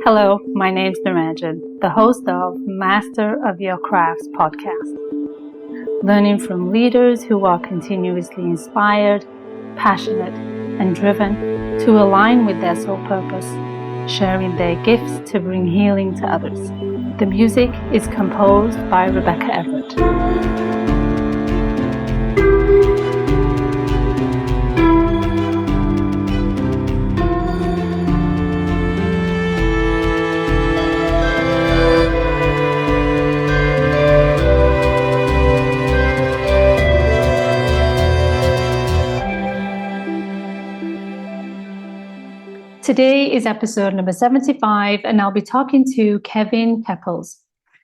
Hello, my name's Narajan, the host of Master of Your Crafts podcast, learning from leaders who are continuously inspired, passionate, and driven to align with their soul purpose, sharing their gifts to bring healing to others. The music is composed by Rebecca Everett. Today is episode number 75, and I'll be talking to Kepples,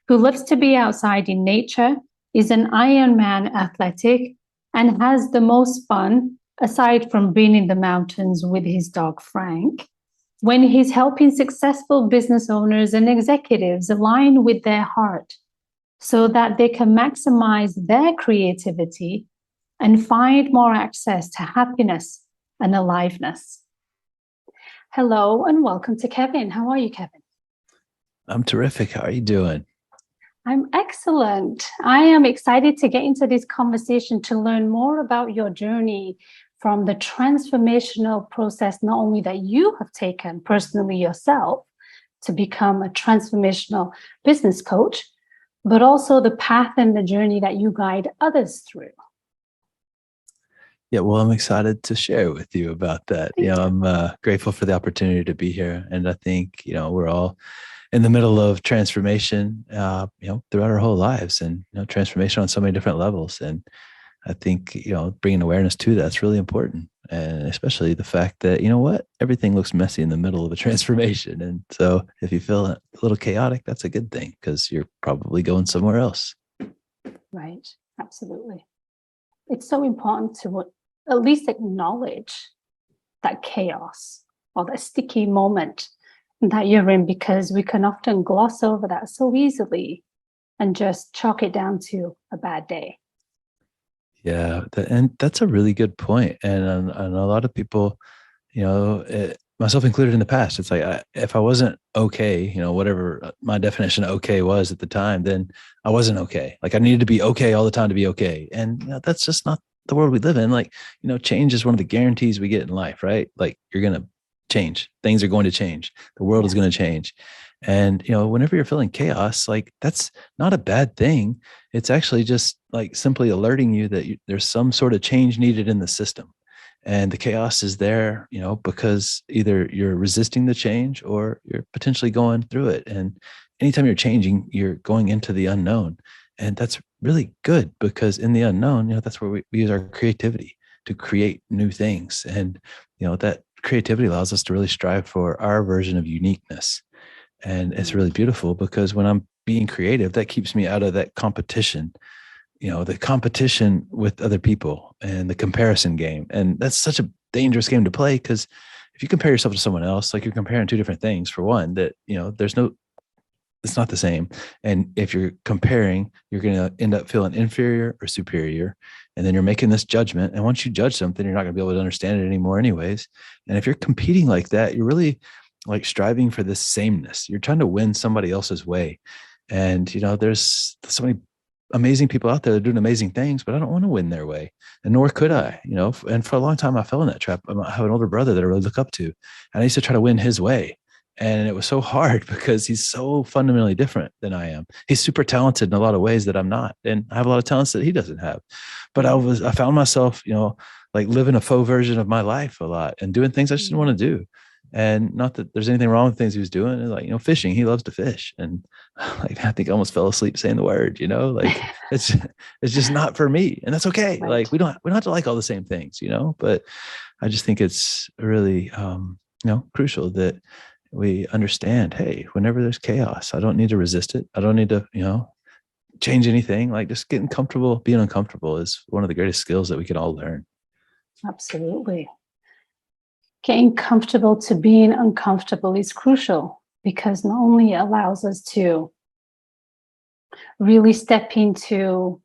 who loves to be outside in nature, is an ironman athletic, and has the most fun, aside from being in the mountains with his dog Frank, when he's helping successful business owners and executives align with their heart so that they can maximize their creativity and find more access to happiness and aliveness. Hello and welcome to Kevin. How are you, Kevin? I'm terrific. How are you doing? I'm excellent. I am excited to get into this conversation to learn more about your journey from the transformational process, not only that you have taken personally yourself to become a transformational business coach, but also the path and the journey that you guide others through. Yeah, well, I'm excited to share with you about that. I'm grateful for the opportunity to be here. And I think, we're all in the middle of transformation, throughout our whole lives and, transformation on so many different levels. And I think, bringing awareness to that's really important. And especially the fact that, everything looks messy in the middle of a transformation. And so if you feel a little chaotic, that's a good thing because you're probably going somewhere else. Right. Absolutely. It's so important to at least acknowledge that chaos or that sticky moment that you're in, because we can often gloss over that so easily and just chalk it down to a bad day. Yeah, and that's a really good point. And a lot of people, myself included in the past, it's like if I wasn't okay, whatever my definition of okay was at the time, then I wasn't okay. Like I needed to be okay all the time to be okay. And that's just not the world we live in. Like, change is one of the guarantees we get in life, right? Like you're going to change. Things are going to change. The world is going to change. And, whenever you're feeling chaos, like that's not a bad thing. It's actually just like simply alerting you that there's some sort of change needed in the system. And the chaos is there, because either you're resisting the change or you're potentially going through it. And anytime you're changing, you're going into the unknown. And that's really good because in the unknown, that's where we use our creativity to create new things. And, that creativity allows us to really strive for our version of uniqueness. And it's really beautiful because when I'm being creative, that keeps me out of that competition, the competition with other people and the comparison game. And that's such a dangerous game to play because if you compare yourself to someone else, like you're comparing two different things. For one, that, it's not the same. And if you're comparing, you're going to end up feeling inferior or superior. And then you're making this judgment. And once you judge something, you're not going to be able to understand it anymore anyways. And if you're competing like that, you're really like striving for this sameness. You're trying to win somebody else's way. And, there's so many amazing people out there that are doing amazing things, but I don't want to win their way. And nor could I, and for a long time I fell in that trap. I have an older brother that I really look up to. And I used to try to win his way. And it was so hard because he's so fundamentally different than I am. He's super talented in a lot of ways that I'm not. And I have a lot of talents that he doesn't have. But I found myself, like living a faux version of my life a lot and doing things I just didn't want to do. And not that there's anything wrong with things he was doing. And like, fishing, he loves to fish. And like, I think I almost fell asleep saying the word, like it's just not for me. And that's okay. Right. Like we don't have to like all the same things, but I just think it's really, crucial that we understand, hey, whenever there's chaos, I don't need to resist it. I don't need to, change anything. Like just getting comfortable, being uncomfortable is one of the greatest skills that we can all learn. Absolutely. Getting comfortable to being uncomfortable is crucial because not only it allows us to really step into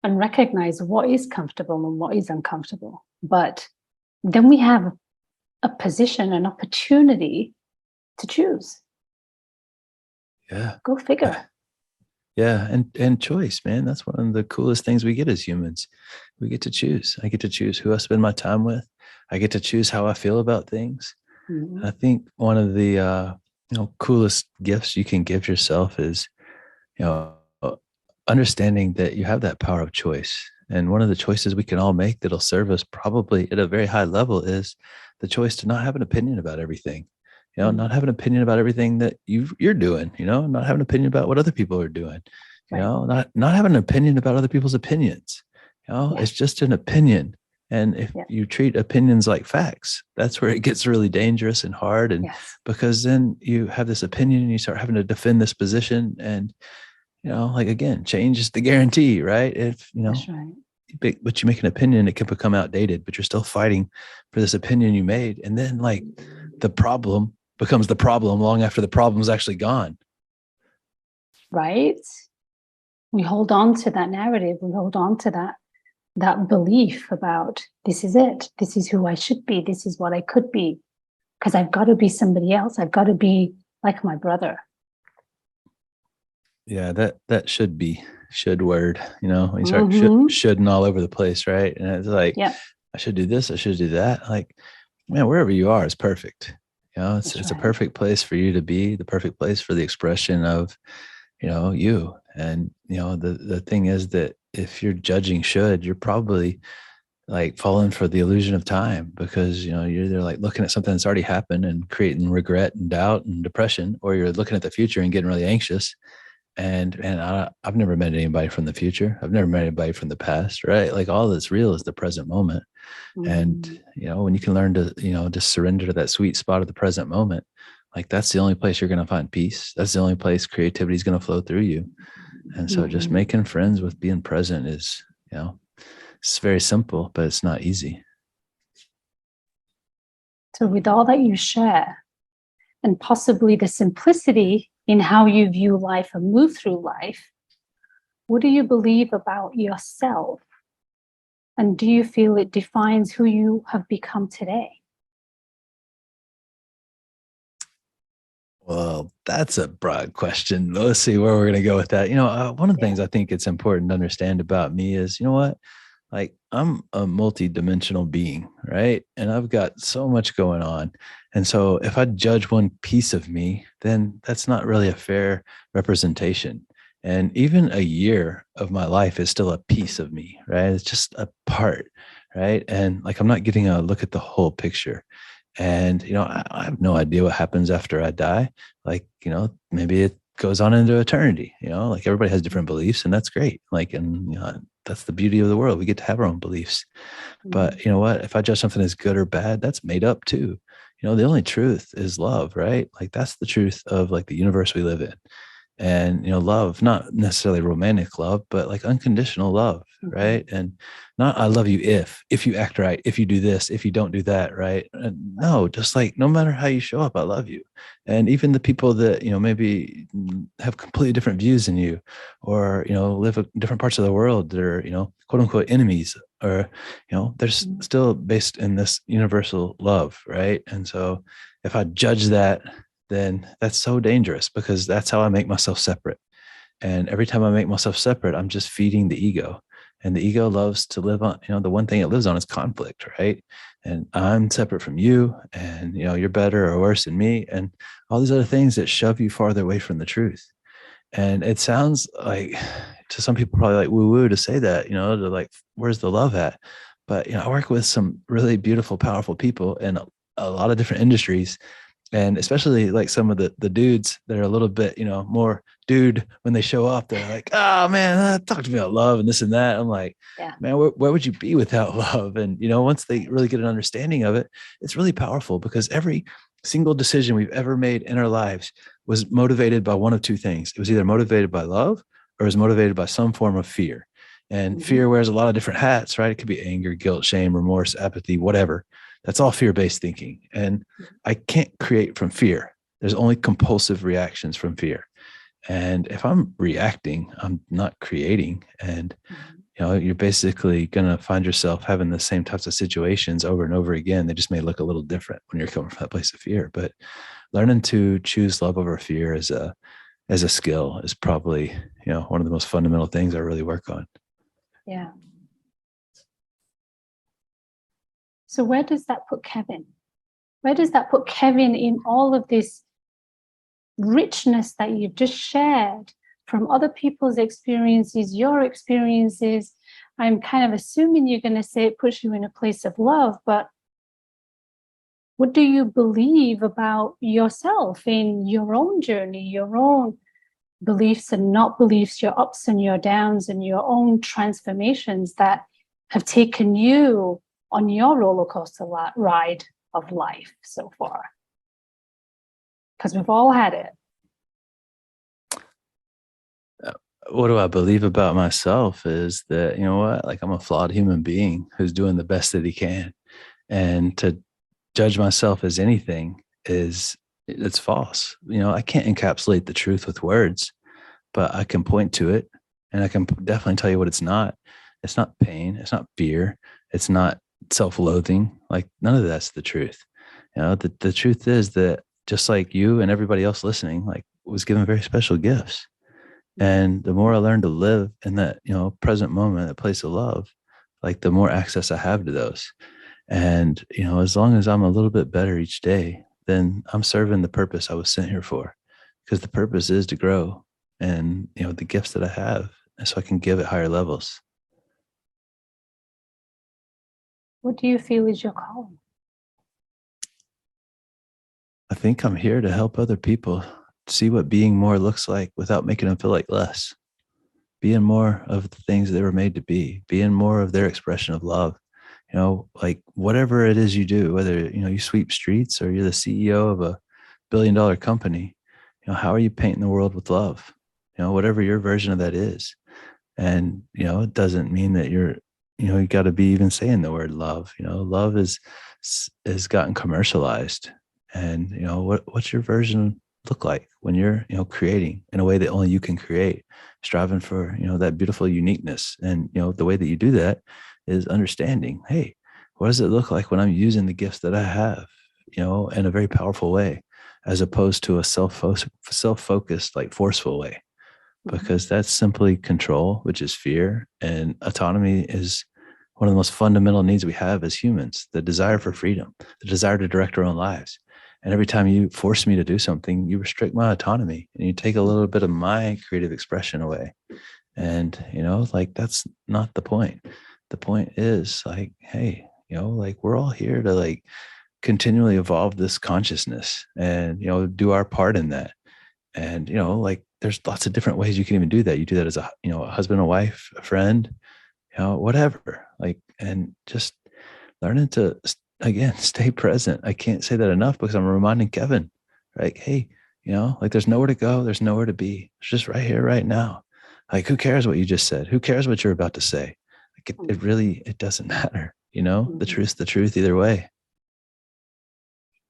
and recognize what is comfortable and what is uncomfortable, but then we have a position, an opportunity to choose. Yeah. Go figure. Yeah. And choice, man. That's one of the coolest things we get as humans. We get to choose. I get to choose who I spend my time with. I get to choose how I feel about things. Mhm. I think one of the coolest gifts you can give yourself is, you know, understanding that you have that power of choice. And one of the choices we can all make that'll serve us probably at a very high level is the choice to not have an opinion about everything. Not have an opinion about everything that you're doing, not have an opinion about what other people are doing, Right. not have an opinion about other people's opinions. It's just an opinion. And if you treat opinions like facts, that's where it gets really dangerous and hard. And because then you have this opinion and you start having to defend this position. And, like, again, change is the guarantee, right? If, That's right. but you make an opinion, it can become outdated, but you're still fighting for this opinion you made. And then, like, the problem becomes the problem long after the problem's actually gone. Right? We hold on to that narrative. We hold on to that belief about this is it. This is who I should be. This is what I could be. Because I've got to be somebody else. I've got to be like my brother. Yeah, that should word, when you start shoulding all over the place, right? And it's like, I should do this, I should do that. Like, man, wherever you are is perfect. It's a perfect place for you to be, the perfect place for the expression of, you. And, the thing is that if you're judging you're probably like falling for the illusion of time, because, you're either like looking at something that's already happened and creating regret and doubt and depression, or you're looking at the future and getting really anxious. And I've never met anybody from the future. I've never met anybody from the past, right? Like, all that's real is the present moment. And, when you can learn to, just surrender to that sweet spot of the present moment, like, that's the only place you're going to find peace. That's the only place creativity is going to flow through you. And so just making friends with being present is, it's very simple, but it's not easy. So with all that you share, and possibly the simplicity in how you view life and move through life, what do you believe about yourself? And do you feel it defines who you have become today? Well, that's a broad question. Let's see where we're going to go with that. One of the things I think it's important to understand about me is, what? Like, I'm a multi-dimensional being, right? And I've got so much going on. And so if I judge one piece of me, then that's not really a fair representation. And even a year of my life is still a piece of me, right? It's just a part, right? And, like, I'm not getting a look at the whole picture. And, I have no idea what happens after I die. Like, maybe it goes on into eternity, like, everybody has different beliefs, and that's great. Like, and, that's the beauty of the world. We get to have our own beliefs. But you know what? If I judge something as good or bad, that's made up too. The only truth is love, right? Like, that's the truth of, like, the universe we live in. And, love, not necessarily romantic love, but like unconditional love, right? And not I love you if you act right, if you do this, if you don't do that, right? And no, just like, no matter how you show up, I love you. And even the people that, maybe have completely different views than you, or, live in different parts of the world that are, quote unquote enemies, or, they're still based in this universal love, right? And so if I judge that, then that's so dangerous, because that's how I make myself separate. And every time I make myself separate, I'm just feeding the ego. And the ego loves to live on, the one thing it lives on is conflict, right? And I'm separate from you, and, you're better or worse than me, and all these other things that shove you farther away from the truth. And it sounds like, to some people, probably like woo woo to say that, they're like, where's the love at? But, I work with some really beautiful, powerful people in a lot of different industries. And especially, like, some of the dudes that are a little bit, more dude when they show up, they're like, oh man, talk to me about love and this and that. I'm like, man, where would you be without love? And, once they really get an understanding of it, it's really powerful, because every single decision we've ever made in our lives was motivated by one of two things. It was either motivated by love, or it was motivated by some form of fear. And fear wears a lot of different hats, right? It could be anger, guilt, shame, remorse, apathy, whatever. That's all fear-based thinking. And I can't create from fear. There's only compulsive reactions from fear. And if I'm reacting, I'm not creating. And, you're basically going to find yourself having the same types of situations over and over again. They just may look a little different when you're coming from that place of fear. But learning to choose love over fear as a skill is probably, one of the most fundamental things I really work on. Yeah. So where does that put Kevin? Where does that put Kevin in all of this richness that you've just shared from other people's experiences, your experiences? I'm kind of assuming you're going to say it puts you in a place of love, but what do you believe about yourself in your own journey, your own beliefs and not beliefs, your ups and your downs, and your own transformations that have taken you on your roller coaster ride of life so far? Because we've all had it. What do I believe about myself is that, like I'm a flawed human being who's doing the best that he can. And to judge myself as anything it's false. I can't encapsulate the truth with words, but I can point to it, and I can definitely tell you what it's not. It's not pain. It's not fear. It's not self-loathing. Like none of that's the truth. The truth is that just like you and everybody else listening, like was given very special gifts. And the more I learn to live in that, present moment, that place of love, like the more access I have to those. And, as long as I'm a little bit better each day, then I'm serving the purpose I was sent here for. Because the purpose is to grow and, the gifts that I have, and so I can give at higher levels. What do you feel is your calling? I think I'm here to help other people see what being more looks like without making them feel like less. Being more of the things they were made to be, being more of their expression of love. Like whatever it is you do, whether, you sweep streets or you're the CEO of a $1 billion company, how are you painting the world with love? Whatever your version of that is. And, it doesn't mean that you got to be even saying the word love. Love is gotten commercialized. And, what's your version look like when you're, creating in a way that only you can create, striving for, that beautiful uniqueness. And, the way that you do that is understanding, hey, what does it look like when I'm using the gifts that I have, in a very powerful way, as opposed to a self-focused, like forceful way, because that's simply control, which is fear, and autonomy is one of the most fundamental needs we have as humans, the desire for freedom, the desire to direct our own lives. And every time you force me to do something, you restrict my autonomy and you take a little bit of my creative expression away. And, like that's not the point. The point is like, hey, like we're all here to like continually evolve this consciousness and, do our part in that. And, like there's lots of different ways you can even do that. You do that as a husband, a wife, a friend, whatever, like, and just learning to, again, stay present. I can't say that enough because I'm reminding Kevin, right? Hey, like there's nowhere to go. There's nowhere to be. It's just right here, right now. Like, who cares what you just said? Who cares what you're about to say? Like it really, it doesn't matter. The truth's the truth either way.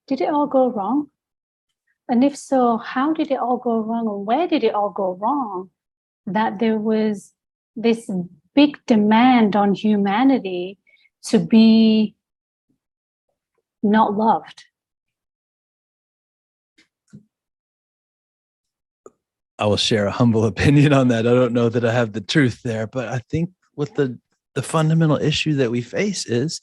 Did it all go wrong? And if so, how did it all go wrong? And where did it all go wrong? That there was this big demand on humanity to be not loved. I will share a humble opinion on that. I don't know that I have the truth there, but I think what the fundamental issue that we face is,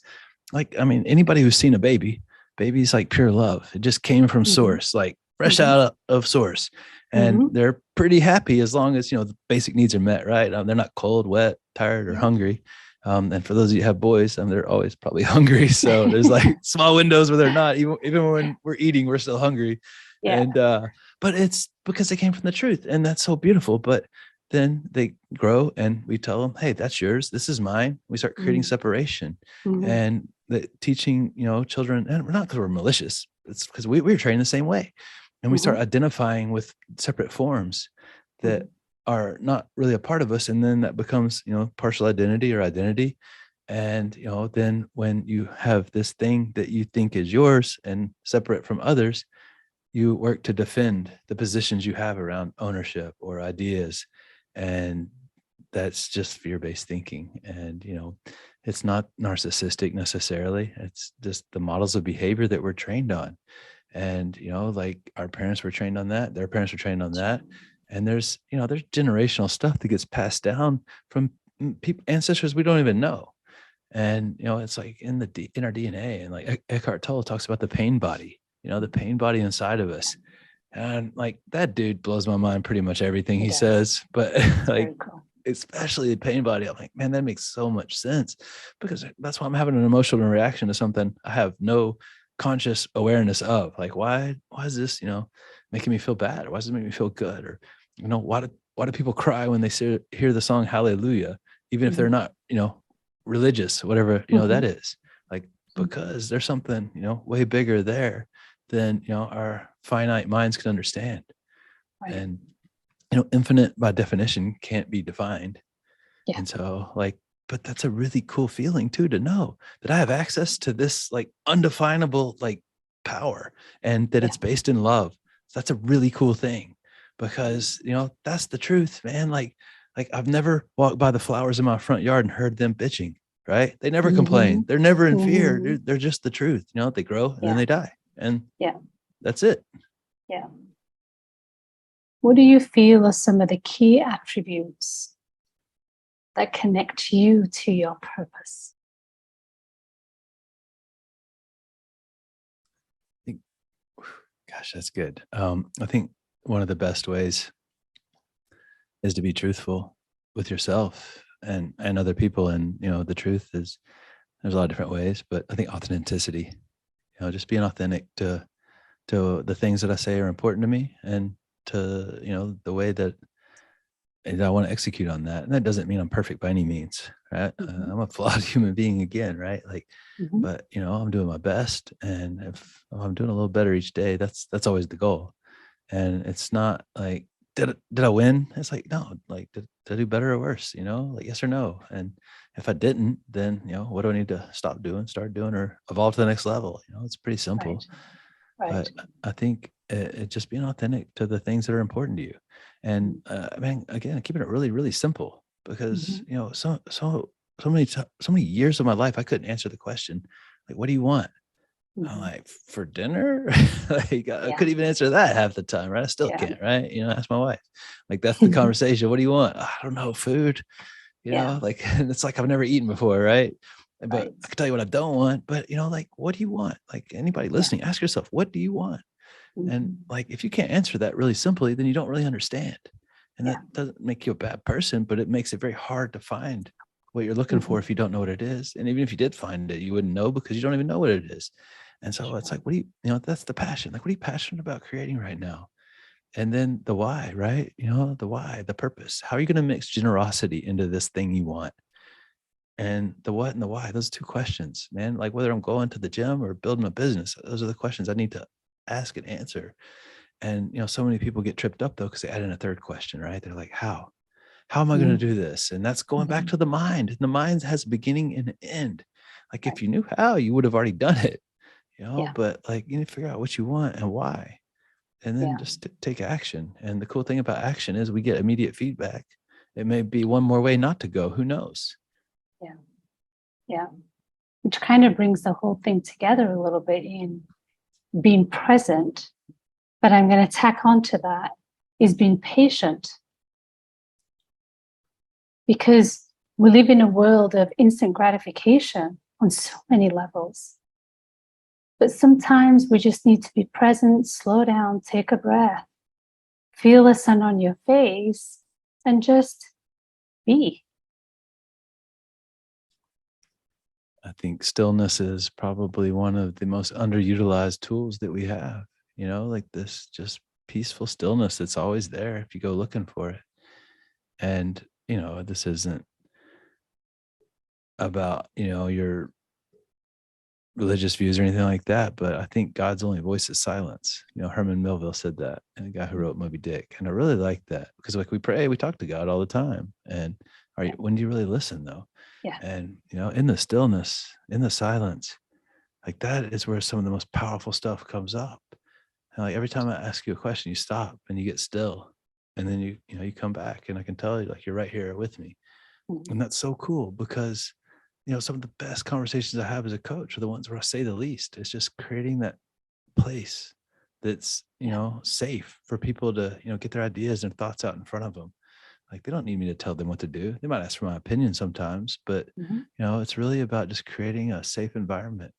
like, I mean, anybody who's seen a baby's like pure love. It just came from source, like fresh out of source. And they're pretty happy as long as, the basic needs are met, right? They're not cold, wet, tired, or hungry. And for those of you who have boys, they're always probably hungry. So there's like small windows where they're not, even when we're eating, we're still hungry. Yeah. And, but it's because they came from the truth, and that's so beautiful. But then they grow and we tell them, hey, that's yours. This is mine. We start creating separation and teaching, children, and we're not because we're malicious. It's because we're trained the same way. And we start identifying with separate forms that are not really a part of us. And then that becomes, partial identity or identity. And, then when you have this thing that you think is yours and separate from others, you work to defend the positions you have around ownership or ideas. And that's just fear-based thinking. And, it's not narcissistic necessarily. It's just the models of behavior that we're trained on. And, like our parents were trained on that, their parents were trained on that. And there's generational stuff that gets passed down from people, ancestors we don't even know. And, it's like in our DNA. And like Eckhart Tolle talks about the pain body, the pain body inside of us. And like that dude blows my mind pretty much everything he says. But like, Cool. especially the pain body, I'm like, man, that makes so much sense, because that's why I'm having an emotional reaction to something I have no conscious awareness of. Like, why is this, making me feel bad? Or why does it make me feel good? Or, why do people cry when they hear the song Hallelujah, even if they're not, religious, whatever, that is. Like, because there's something, way bigger there than, our finite minds can understand. Right. And, infinite by definition can't be defined. Yeah. And so like, but that's a really cool feeling too, to know that I have access to this like undefinable like power, and that it's based in love. So that's a really cool thing, because that's the truth, man. Like I've never walked by the flowers in my front yard and heard them bitching, right? They never complain. They're never in fear. They're just the truth. They grow and then they die. And that's it. Yeah. What do you feel are some of the key attributes that connect you to your purpose? Gosh, that's good. I think one of the best ways is to be truthful with yourself and other people. And the truth is, there's a lot of different ways, but I think authenticity, just being authentic to the things that I say are important to me, and to the way that I want to execute on that. And that doesn't mean I'm perfect by any means, right? I'm a flawed human being again, right? Like, but I'm doing my best, and if I'm doing a little better each day, that's always the goal. And it's not like, did I win? It's like, no, like, did I do better or worse? Like, yes or no. And if I didn't, then what do I need to stop doing, start doing, or evolve to the next level? It's pretty simple. Right. But I think it just being authentic to the things that are important to you. And man, again, keeping it really, really simple, because so many years of my life I couldn't answer the question, like, what do you want? I'm like, for dinner? Like, I couldn't even answer that half the time, right? I still can't, right? Ask my wife. Like, that's the conversation. What do you want? I don't know, food. Like, and it's like I've never eaten before, right? But I can tell you what I don't want. But like, what do you want? Like, anybody listening, ask yourself, what do you want? And like, if you can't answer that really simply, then you don't really understand. And that doesn't make you a bad person, but it makes it very hard to find what you're looking for if you don't know what it is. And even if you did find it, you wouldn't know, because you don't even know what it is. And so it's like, what do that's the passion. Like, what are you passionate about creating right now? And then the why, right? The why, the purpose. How are you going to mix generosity into this thing you want? And the what and the why, those two questions, man, like whether I'm going to the gym or building a business, those are the questions I need to ask and answer. And, so many people get tripped up though, because they add in a third question, right? They're like, how am I going to do this? And that's going back to the mind. The mind has a beginning and an end. Like, if you knew how, you would have already done it, but like, you need to figure out what you want and why, and then just take action. And the cool thing about action is we get immediate feedback. It may be one more way not to go. Who knows? Yeah. Which kind of brings the whole thing together a little bit in being present. But I'm going to tack on to that is being patient. Because we live in a world of instant gratification on so many levels. But sometimes we just need to be present, slow down, take a breath, feel the sun on your face, and just be. I think stillness is probably one of the most underutilized tools that we have, like this just peaceful stillness that's always there if you go looking for it. And, this isn't about, your religious views or anything like that, but I think God's only voice is silence. Herman Melville said that, and the guy who wrote Moby Dick. And I really like that, because like we pray, we talk to God all the time. And when do you really listen though? Yeah. And, in the stillness, in the silence, like that is where some of the most powerful stuff comes up. And like every time I ask you a question, you stop and you get still. And then you come back, and I can tell you, like, you're right here with me. And that's so cool because, some of the best conversations I have as a coach are the ones where I say the least. It's just creating that place that's, Yeah. safe for people to, get their ideas and thoughts out in front of them. Like they don't need me to tell them what to do. They might ask for my opinion sometimes, but Mhm. it's really about just creating a safe environment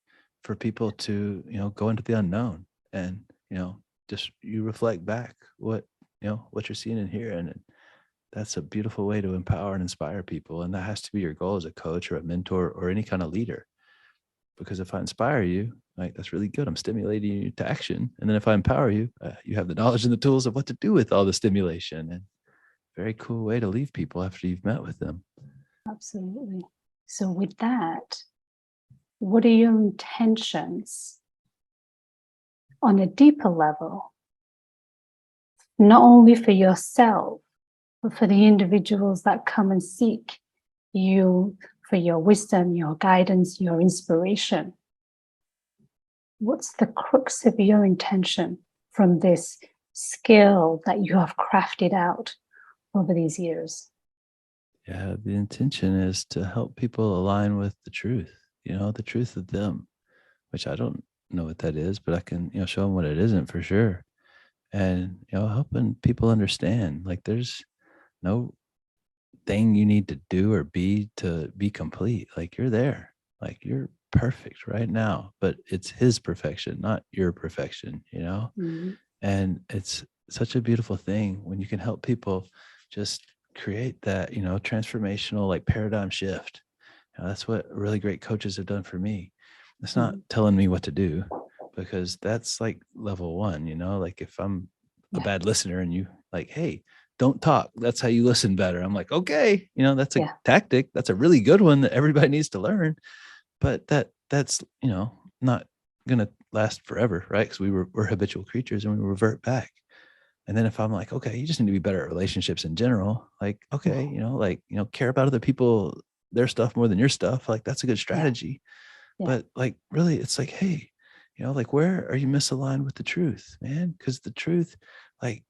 for people to, go into the unknown and, just you reflect back what you're seeing and hearing. And that's a beautiful way to empower and inspire people. And that has to be your goal as a coach or a mentor or any kind of leader. Because if I inspire you, like that's really good. I'm stimulating you to action. And then if I empower you, you have the knowledge and the tools of what to do with all the stimulation. And very cool way to leave people after you've met with them. Absolutely. So with that, what are your intentions on a deeper level, not only for yourself, but for the individuals that come and seek you for your wisdom, your guidance, your inspiration? What's the crux of your intention from this skill that you have crafted out over these years? Yeah, the intention is to help people align with the truth, the truth of them, which I don't know what that is, but I can, show them what it isn't for sure. And, helping people understand like there's no thing you need to do or be to be complete. Like you're there, like you're perfect right now, but it's his perfection, not your perfection. Mhm. And it's such a beautiful thing when you can help people just create that, transformational like paradigm shift. That's what really great coaches have done for me. It's not Mhm. telling me what to do because that's like level one, like if I'm a Yeah. bad listener and you like, hey, don't talk. That's how you listen better. I'm like, okay, that's a Yeah. tactic. That's a really good one that everybody needs to learn. But that's, not gonna last forever, right? Because we're habitual creatures and we revert back. And then if I'm like, okay, you just need to be better at relationships in general, like, okay, care about other people, their stuff more than your stuff. Like that's a good Yeah. strategy. Yeah. But like really it's like, hey, like where are you misaligned with the truth, man? Because the truth, like,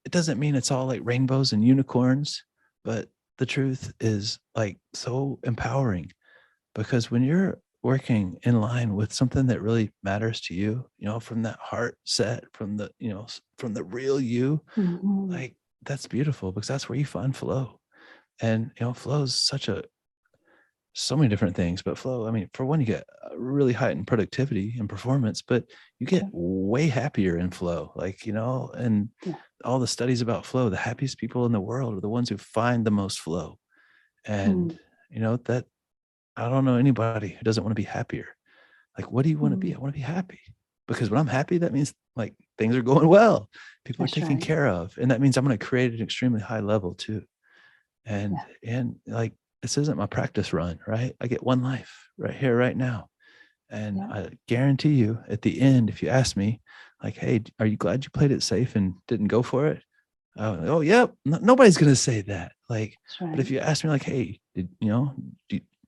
it doesn't mean it's all like rainbows and unicorns, but the truth is like so empowering because when you're working in line with something that really matters to you, from that heart set, from the, from the real you, Mhm. like that's beautiful because that's where you find flow. And, flow is so many different things, but flow, I mean, for one, you get really heightened productivity and performance, but you get Okay. way happier in flow. Like, and Yeah. all the studies about flow, the happiest people in the world are the ones who find the most flow. And, Mm. that I don't know anybody who doesn't want to be happier. Like, what do you want to be? Mm. I want to be happy because when I'm happy, that means like things are going well. People are That's taken right. care of. And that means I'm going to create an extremely high level too. Yeah. And like, this isn't my practice run, right? I get one life right here, right now. And Yeah. I guarantee you at the end, if you ask me like, hey, are you glad you played it safe and didn't go for it? Oh, yep. Nobody's going to say that. Like, That's but if right. you ask me like, hey,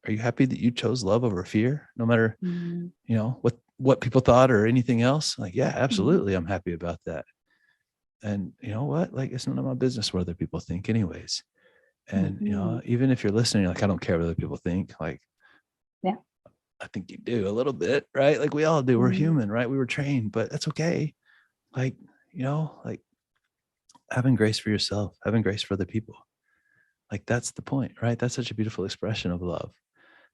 are you happy that you chose love over fear, no matter, Mm. what people thought or anything else? Like, yeah, Mhm. absolutely. I'm happy about that. And you know what? Like, it's none of my business what other people think anyways. And, Mhm. even if you're listening, like, I don't care what other people think. Like, Yeah. I think you do a little bit, right? Like we all do. We're Mm. human, right? We were trained, but that's okay. Like, like having grace for yourself, having grace for other people. Like that's the point, right? That's such a beautiful expression of love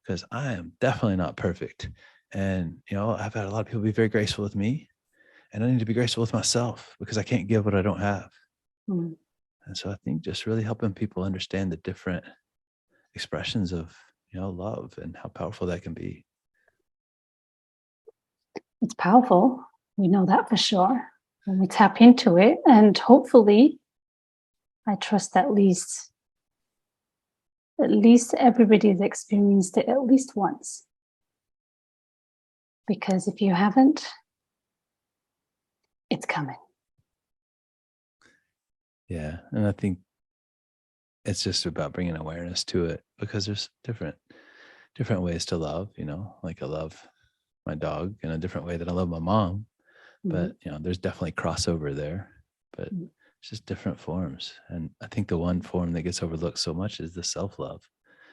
because I am definitely not perfect. And, I've had a lot of people be very graceful with me and I need to be graceful with myself because I can't give what I don't have. Mm. And so I think just really helping people understand the different expressions of, love and how powerful that can be. It's powerful. We know that for sure when we tap into it. And hopefully, I trust at least everybody has experienced it at least once. Because if you haven't, it's coming. Yeah. And I think it's just about bringing awareness to it because there's different ways to love, like I love my dog in a different way that I love my mom, Mhm. but there's definitely crossover there, but Mhm. it's just different forms. And I think the one form that gets overlooked so much is the self-love.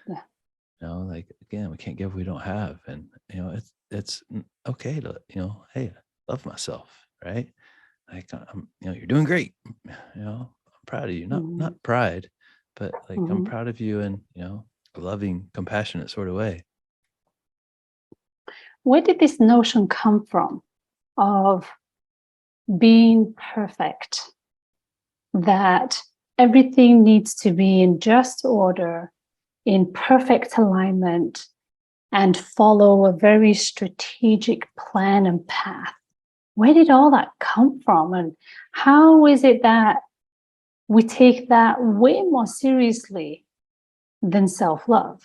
Yeah. Like, again, we can't give what we don't have. And, it's okay to, hey, I love myself, right? Like, you're doing great. I'm proud of you. Not Mhm. not pride, but like, I'm Mhm. proud of you in, a loving, compassionate sort of way. Where did this notion come from of being perfect? That everything needs to be in just order, in perfect alignment, and follow a very strategic plan and path. Where did all that come from? And how is it that we take that way more seriously than self love?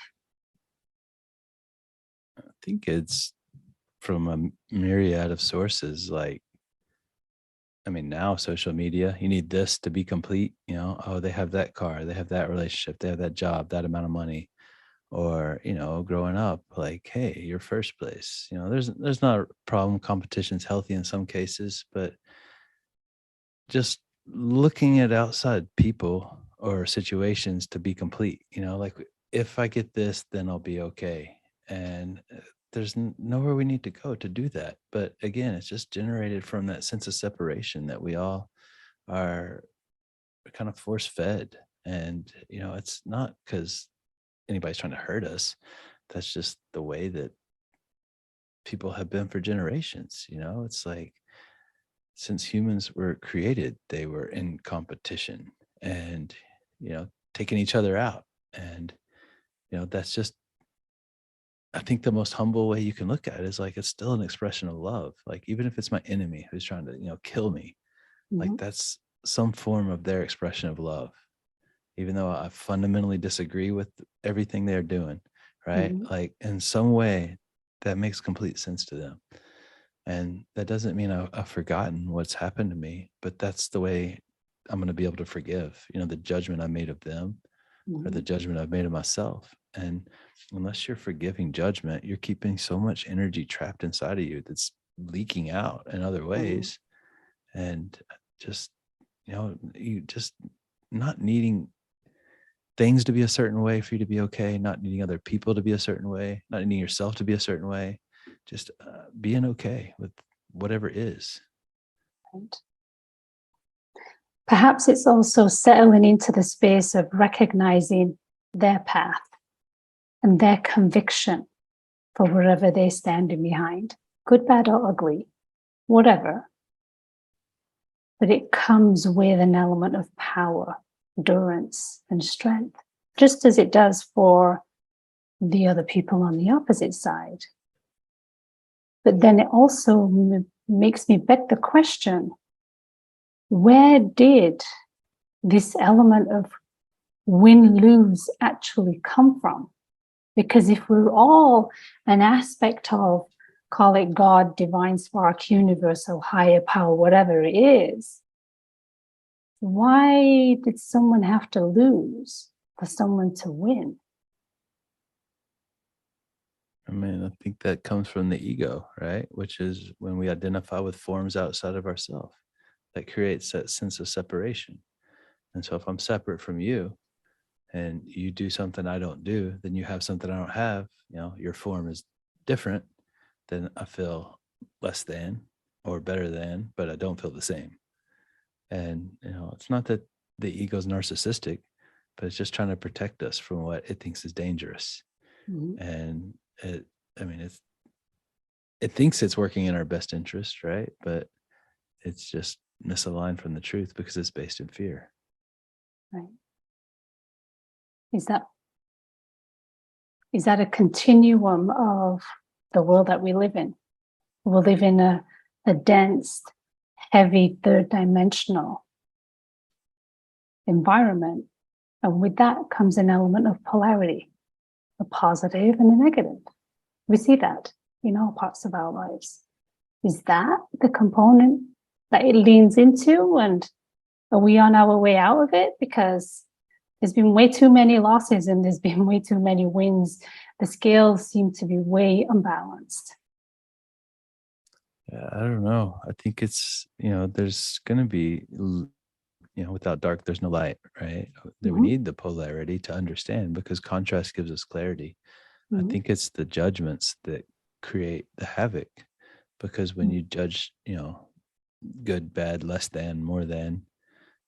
I think it's from a myriad of sources. Like, I mean, now social media, you need this to be complete. Oh, they have that car, they have that relationship, they have that job, that amount of money. Or, growing up, like, hey, you're first place. There's not a problem. Competition's healthy in some cases, but just looking at outside people or situations to be complete, like, if I get this, then I'll be okay. And there's nowhere we need to go to do that. But again, it's just generated from that sense of separation that we all are kind of force fed. And, it's not because anybody's trying to hurt us. That's just the way that people have been for generations. It's like, since humans were created, they were in competition and, taking each other out. And, that's just, I think, the most humble way you can look at it is like, it's still an expression of love. Like, even if it's my enemy who's trying to, kill me, like, Mhm. that's some form of their expression of love, even though I fundamentally disagree with everything they're doing. Right. Mhm. Like, in some way that makes complete sense to them. And that doesn't mean I've forgotten what's happened to me, but that's the way I'm going to be able to forgive, the judgment I made of them or the Mhm. judgment I've made of myself. And unless you're forgiving judgment, you're keeping so much energy trapped inside of you that's leaking out in other Mhm. ways. And just, you just not needing things to be a certain way for you to be okay, not needing other people to be a certain way, not needing yourself to be a certain way, just being okay with whatever is. Right. Perhaps it's also settling into the space of recognizing their path and their conviction for wherever they're standing behind, good, bad, or ugly, whatever. But it comes with an element of power, endurance, and strength, just as it does for the other people on the opposite side. But then it also makes me beg the question, where did this element of win lose actually come from? Because if we're all an aspect of, call it God, divine spark, universal, higher power, whatever it is, why did someone have to lose for someone to win? I mean, I think that comes from the ego, right? Which is when we identify with forms outside of ourselves, that creates that sense of separation. And so if I'm separate from you and you do something I don't do, then you have something I don't have, your form is different, then I feel less than or better than, but I don't feel the same. And, it's not that the ego's narcissistic, but it's just trying to protect us from what it thinks is dangerous. Mhm. And I mean, it thinks it's working in our best interest, right? But it's just misaligned from the truth because it's based in fear. Right? Is that is that a continuum of the world that we live in? We live in a dense, heavy, third dimensional environment. And with that comes an element of polarity, a positive and a negative. We see that in all parts of our lives. Is that the component that it leans into? And are we on our way out of it? Because there's been way too many losses and there's been way too many wins. The scales seem to be way unbalanced. Yeah, I don't know. I think it's, there's going to be without dark, there's no light, right? That we Mhm. need the polarity to understand, because contrast gives us clarity. I Mhm. think it's the judgments that create the havoc, because when Mhm. you judge, good, bad, less than, more than,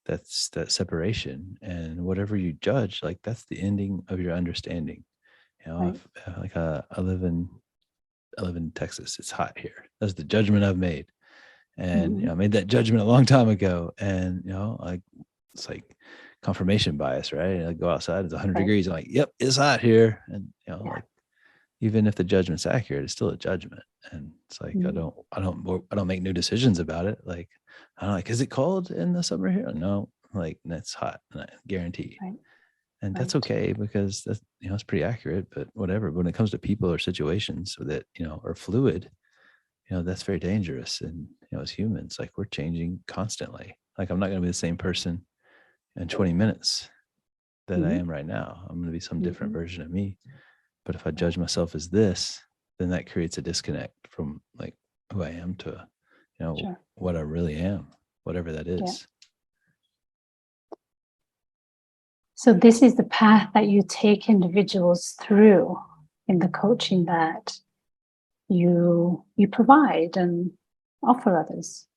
that's that separation. And whatever you judge, like, that's the ending of your understanding. Right. If like I live in Texas, it's hot here. That's the judgment I've made. And Mhm. I made that judgment a long time ago. And like, it's like confirmation bias, right? I go outside, it's 100 Right. degrees. I'm like, yep, it's hot here. And Yeah. like, even if the judgment's accurate, it's still a judgment. And it's like, I Mhm. don't make new decisions about it. Like, I'm like, is it cold in the summer here? No, like, it's hot, and I guarantee. Right. And that's Right. okay, because that's, it's pretty accurate. But whatever, when it comes to people or situations that are fluid, that's very dangerous. And as humans, like, we're changing constantly. Like, I'm not going to be the same person in 20 minutes that I Mhm. am right now. I'm going to be some different Mhm. version of me. But if I Right. judge myself as this, then that creates a disconnect from, like, who I am to, Sure. what I really am, whatever that Yeah. is. So this is the path that you take individuals through in the coaching that you provide and offer others.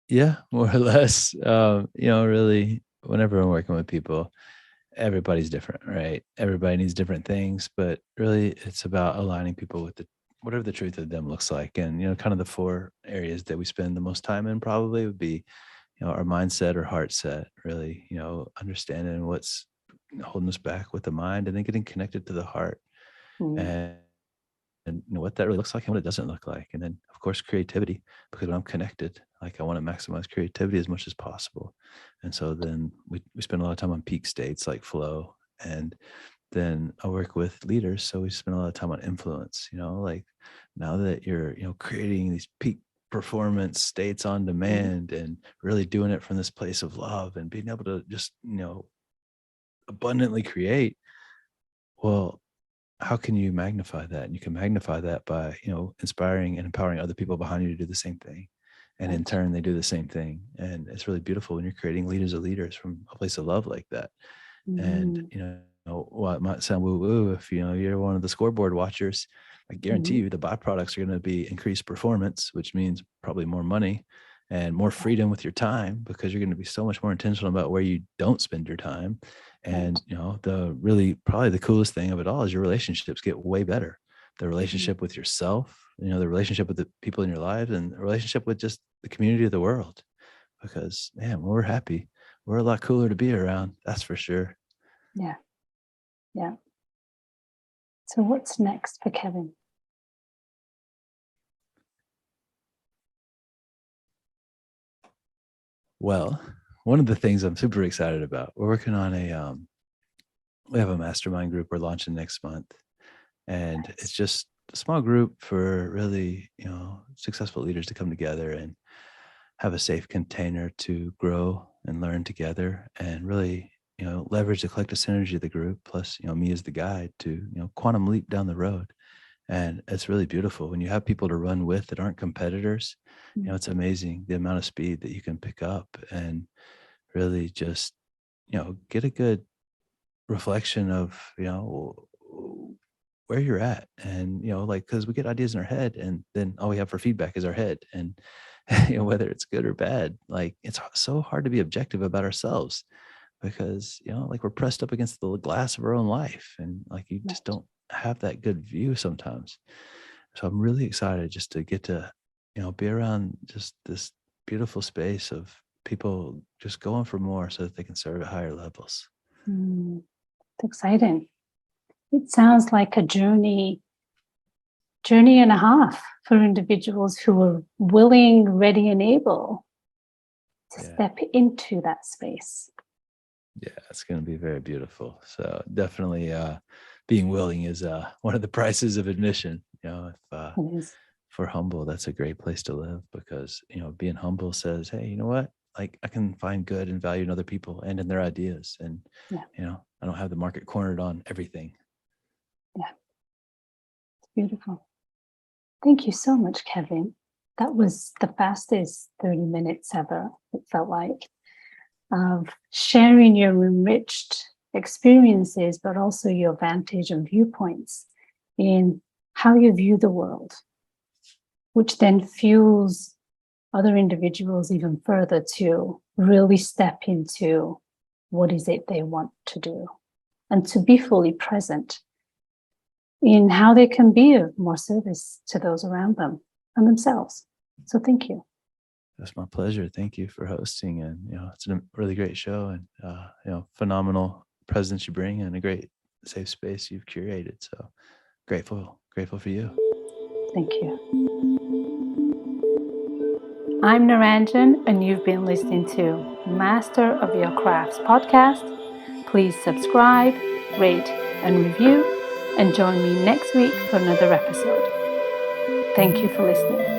Yeah, more or less. Really, whenever I'm working with people, everybody's different, right? Everybody needs different things, but really, it's about aligning people with whatever the truth of them looks like. And kind of the four areas that we spend the most time in probably would be, our mindset or heart set. Really, understanding what's holding us back with the mind, and then getting connected to the heart, Mm. and what that really looks like and what it doesn't look like. And then, of course, creativity, because when I'm connected, like, I want to maximize creativity as much as possible. And so then we spend a lot of time on peak states like flow. And then I work with leaders, so we spend a lot of time on influence. Like, now that you're creating these peak performance states on Mm. demand, and really doing it from this place of love, and being able to just abundantly create, well, how can you magnify that? And you can magnify that by, inspiring and empowering other people behind you to do the same thing. And in Right. turn, they do the same thing. And it's really beautiful when you're creating leaders of leaders from a place of love like that. And, Mm. while it might sound woo woo, if, you're one of the scoreboard watchers, I guarantee Mhm. you the byproducts are going to be increased performance, which means probably more money and more Right. freedom with your time, because you're going to be so much more intentional about where you don't spend your time. Right. And, the really probably the coolest thing of it all is your relationships get way better. The Mm. relationship with yourself, the relationship with the people in your lives, and the relationship with just the community of the world. Because, man, when we're happy, we're a lot cooler to be around. That's for sure. Yeah. Yeah. So what's next for Kevin? Well, one of the things I'm super excited about, we're working on we have a mastermind group we're launching next month. And it's Nice. just a small group for really, successful leaders to come together and have a safe container to grow and learn together, and really, leverage the collective synergy of the group, plus, me as the guide to, quantum leap down the road. And it's really beautiful when you have people to run with that aren't competitors. Mm. It's amazing the amount of speed that you can pick up, and really just, get a good reflection of, where you're at. And, like, because we get ideas in our head, and then all we have for feedback is our head. And, whether it's good or bad, like, it's so hard to be objective about ourselves, because, like, we're pressed up against the glass of our own life. And, like, you just Right. don't have that good view sometimes. So I'm really excited just to get to, be around just this beautiful space of people just going for more so that they can serve at higher levels. Mm. It's exciting. It sounds like a journey and a half for individuals who are willing, ready, and able to Yeah. step into that space. Yeah, it's going to be very beautiful. So definitely, being willing is one of the prices of admission. It is. If we're humble, that's a great place to live, because, being humble says, hey, you know what? Like, I can find good and value in other people and in their ideas. And, Yeah. I don't have the market cornered on everything. Yeah. It's beautiful. Thank you so much, Kevin. That was the fastest 30 minutes ever, it felt like, of sharing your enriched experiences, but also your vantage and viewpoints in how you view the world, which then fuels other individuals even further to really step into what is it they want to do and to be fully present in how they can be of more service to those around them and themselves. So thank you. That's my pleasure. Thank you for hosting, and it's a really great show, and phenomenal presence you bring, and a great safe space you've curated. So grateful for you. Thank you. I'm Naranjan, and you've been listening to Master of Your Crafts podcast. Please subscribe, rate, and review, and join me next week for another episode. Thank you for listening.